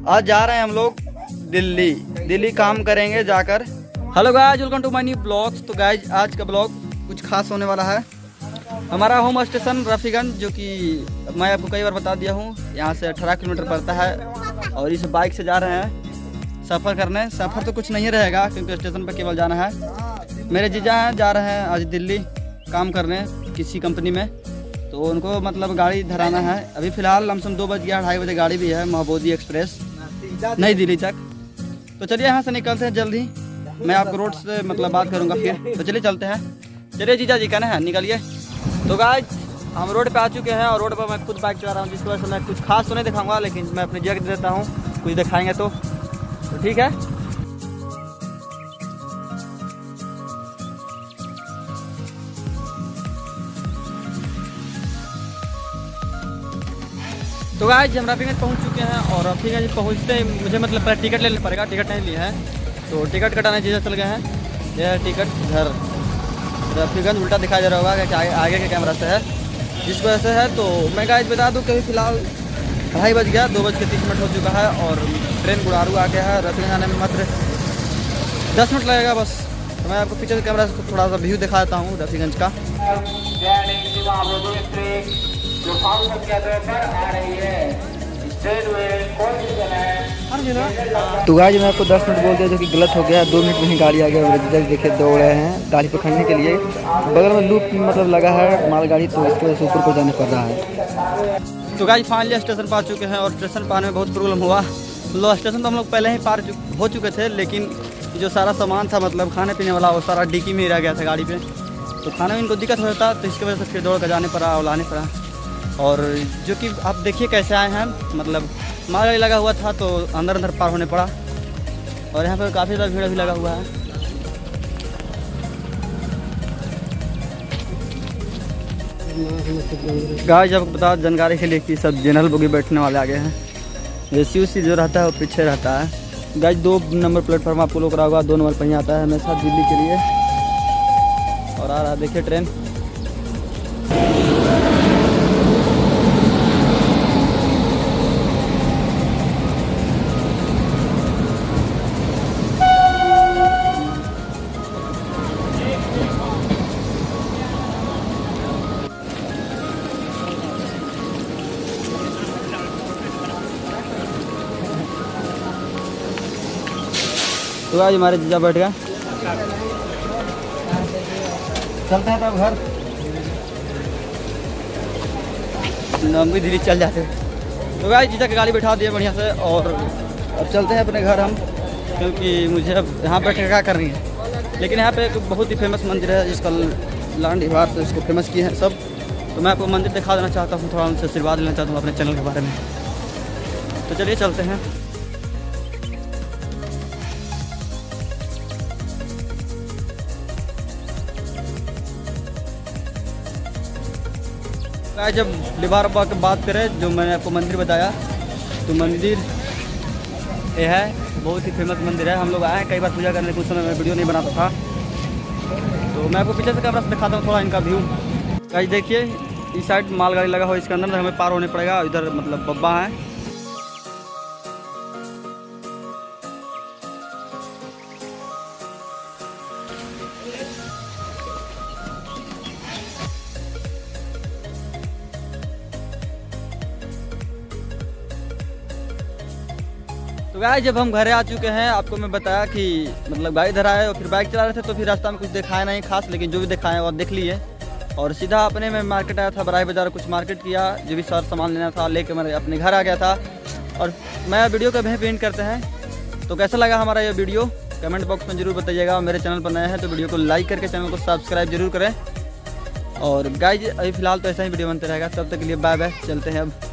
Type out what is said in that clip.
आज जा रहे हैं हम लोग दिल्ली काम करेंगे जाकर। Hello guys, welcome to my new blogs. तो गाइज आज का ब्लॉग कुछ खास होने वाला है। हमारा होम स्टेशन रफीगंज, जो कि मैं आपको कई बार बता दिया हूँ, यहाँ से 18 किलोमीटर पड़ता है। और इस बाइक से जा रहे हैं सफ़र करने। सफ़र तो कुछ नहीं रहेगा क्योंकि स्टेशन पर केवल जाना है। मेरे जीजा हैं, जा रहे हैं आज दिल्ली काम करने किसी कंपनी में, तो उनको मतलब गाड़ी धराना है। अभी फ़िलहाल लमसम 2 बज गया, 2:30 बजे गाड़ी भी है महबूदी एक्सप्रेस नई दिल्ली तक। तो चलिए यहाँ से निकलते हैं जल्द ही। मैं आपको रोड से मतलब बात करूँगा फिर। तो चलिए चलते हैं। चलिए जीजा जी कहना है निकलिए। तो गाइस हम रोड पे आ चुके हैं और रोड पर मैं खुद बाइक चला रहा हूँ, जिसकी वजह से मैं कुछ खास तो नहीं दिखाऊंगा, लेकिन मैं अपनी जगह दे देता हूँ, कुछ दिखाएंगे तो ठीक है। तो गाइस हम रफीगंज पहुँच चुके हैं और रफीगंज पहुँचते ही मुझे मतलब पहले टिकट लेना पड़ेगा। टिकट नहीं लिया है तो टिकट कटाने जीजा चल गए हैं। यह टिकट इधर रफीगंज उल्टा दिखाई दे रहा होगा कि आगे के कैमरा से है, जिस वजह से है। तो मैं गाइस बता दूं कि फिलहाल 2:30 बज गया, 2:30 हो चुका है और ट्रेन गुड़ारू आ गया है। रफीगंज आने में मात्र 10 मिनट लगेगा बस। तो मैं आपको पीछे कैमरा से थोड़ा सा व्यू दिखा देता हूँ रफीगंज का। तो गाइस मैं आपको 10 मिनट बोल दिया, जो कि गलत हो गया। 2 मिनट में ही गाड़ी आ गया। मेरे जीजा देखिए दौड़ रहे हैं गाड़ी पकड़ने के लिए। बगल में लूप मतलब लगा है मालगाड़ी, तो इसकी वजह से ऊपर को जाने पड़ रहा है। तो गाइस फाइनली स्टेशन पर आ चुके हैं और स्टेशन पर आने में बहुत प्रॉब्लम हुआ। लो स्टेशन तो हम लोग पहले ही पार हो चुके थे, लेकिन जो सारा सामान था मतलब खाने पीने वाला, वो सारा डिक्की में ही रह गया था गाड़ी पे। तो खाने में इनको दिक्कत हो जाता, तो इसकी वजह से फिर दौड़ कर जाने पड़ा और लाने पड़ा। और जो कि आप देखिए कैसे आए हैं, मतलब मालगाड़ी लगा हुआ था तो अंदर पार होने पड़ा। और यहाँ पर काफ़ी ज़्यादा भीड़ भी लगा हुआ है। गाइस आपको बता जानकारी के लिए कि सब जनरल बोगी बैठने वाले आगे हैं। AC जो रहता है वो पीछे रहता है। गाइस 2 नंबर प्लेटफॉर्म आपको लोग रहा होगा, 2 नंबर पर ही आता है हमेशा दिल्ली के लिए। और आ रहा है देखिए ट्रेन। तो आज हमारे जीजा बैठ गए, चलते हैं तब घर। हम भी दिल्ली चल जाते हैं। तो गाइस जीजा की गाड़ी बैठा दिए बढ़िया से और अब चलते हैं अपने घर हम, क्योंकि मुझे अब यहाँ बैठ के क्या करनी है। लेकिन यहाँ पे एक बहुत ही फेमस मंदिर है, जिसका लांड हिवार से इसको फेमस किए हैं सब। तो मैं आपको मंदिर दिखा देना चाहता हूँ, थोड़ा उनसे आशीर्वाद लेना चाहता हूँ अपने चैनल के बारे में। तो चलिए चलते हैं। जब लिबार अब्बा की बात करें, जो मैंने आपको मंदिर बताया, तो मंदिर ये है, बहुत ही फेमस मंदिर है। हम लोग आए हैं कई बार पूजा करने, कुछ समय में वीडियो नहीं बनाता था। तो मैं आपको पीछे से कैमरा से दिखाता हूँ थोड़ा इनका व्यू। गाइस देखिए इस साइड मालगाड़ी लगा हुआ, इसके अंदर हमें पार होने पड़ेगा। इधर मतलब बब्बा है। तो गाइस जब हम घर आ चुके हैं, आपको मैं बताया कि मतलब गाड़ी धरा है और फिर बाइक चला रहे थे, तो फिर रास्ता में कुछ दिखाया नहीं खास, लेकिन जो भी दिखाया वो देख लिए। और सीधा अपने में मार्केट आया था, बराई बाजार कुछ मार्केट किया, जो भी सारा सामान लेना था लेके मैं अपने घर आ गया था। और मैं वीडियो का भी पेंट करते हैं। तो कैसा लगा हमारा ये वीडियो कमेंट बॉक्स में जरूर बताइएगा। मेरे चैनल पर नए हैं तो वीडियो को लाइक करके चैनल को सब्सक्राइब जरूर करें। और गाइस अभी फिलहाल तो ऐसा ही वीडियो बनते रहेगा, तब तक के लिए बाय बाय, चलते हैं अब।